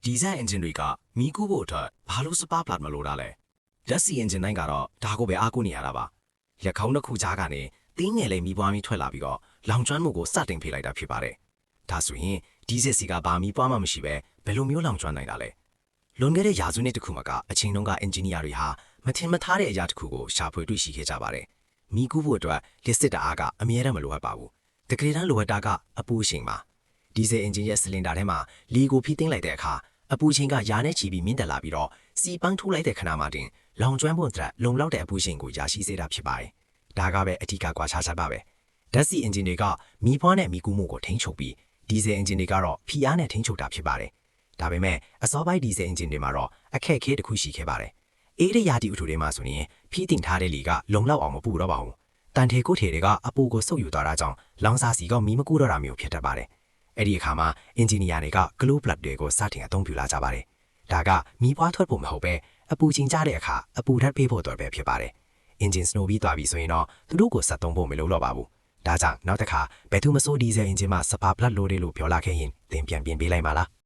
ဒီဇယ်အင်ဂျင်တွေကမီးကူးဖို့အတွက်ဘာလို့စပါးပလတ်မလို့တာလဲဓာတ်ဆီအင်ဂျင်တိုင်းကတော့ဒါကိုပဲအားကိုးနေရတာပါရက်ခေါင်းတစ်ခုကြားကနေတင်းငယ်လေးမီးပွားမီးထွက်လာပြီးတော့လောင်ကျွမ်းမှုကိုစတင်ဖေးလိုက်တာဖြစ်ပါတယ်ဒါဆိုရင်ဒီဇယ်စီကဘာမီးပွားမှမရှိပဲဘယ်လိုမျိုးလောင်ကျွမ်းနိုင်တာလဲလွန်ခဲ့တဲ့ရာစုနှစ်တခုမှကအချိန်တုန်းကအင်ဂျင်နီယာတွေဟာမထင်မထားတဲ့အရာတစ်ခုကိုရှာဖွေတွေ့ရှိခဲ့ကြပါတယ်မီးကူးဖို့အတွက်လက်စစ်တအားကအမြဲတမ်းမလိုအပ်ပါဘူးတကယ်တမ်းလိုအပ်တာကအပူချိန်ပါဒီဇယ်အင်ဂျင်ရဲ့စလင်ဒါထဲမှာလီကိုဖိသိမ်းလိုက်တဲ့အခါအပူချိန်ကရာနဲ့ချီပြီးမြင့်တက်လာပြီးတော့စီပန်းထိုးလိုက်တဲ့ခဏမှတင်လောင်ကျွမ်းဖို့အတွက်လုံလောက်တဲ့အပူချိန်ကိုရရှိစေတာဖြစ်ပါတယ်။ဒါကပဲအထူးကွာခြားချက်ပါပဲ။ဓာတ်ဆီအင်ဂျင်တွေကမီးပွားနဲ့မီးကူးမှုကိုထိန်းချုပ်ပြီးဒီဇယ်အင်ဂျင်တွေကတော့ဖိအားနဲ့ထိန်းချုပ်တာဖြစ်ပါတယ်။ဒါပေမဲ့အစောပိုင်းဒီဇယ်အင်ဂျင်တွေမှာတော့အခက်အခဲတစ်ခုရှိခဲ့ပါတယ်။အေးရရာဒီဥထုတွေမှာဆိုရင်ဖိတင်ထားတဲ့လီကလုံလောက်အောင်မပူတော့ပါဘူး။တန်ထေကိုထေတွေကအပူကိုဆုပ်ယူသွားတာကြောင့်လောင်စာဆီကမီးမကူးတော့တာမျိုးဖြစ်တတ်ပါတယ်။အဲ့ဒီအခါမှာအင်ဂျင်နီယာတွေက glow plug တွေကိုစတင်အသုံးပြုလာကြပါတယ်။ဒါကမီးပွားထွက်ဖို့မဟုတ်ပဲအပူချိန်ကျတဲ့အခါအပူဓာတ်ပေးဖို့အတွက်ပဲဖြစ်ပါတယ်။ engine snow ပြီးသွားပြီဆိုရင်တော့သူတို့ကိုဆက်သုံးဖို့မလိုတော့ပါဘူး။ဒါကြောင့်နောက်တစ်ခါဘယ်သူမဆိုဒီဇယ်အင်ဂျင်မှာစပါပလတ်လိုတွေလို့ပြောလာခဲ့ရင်သင်ပြန်ပြင်ပေးလိုက်ပါလား။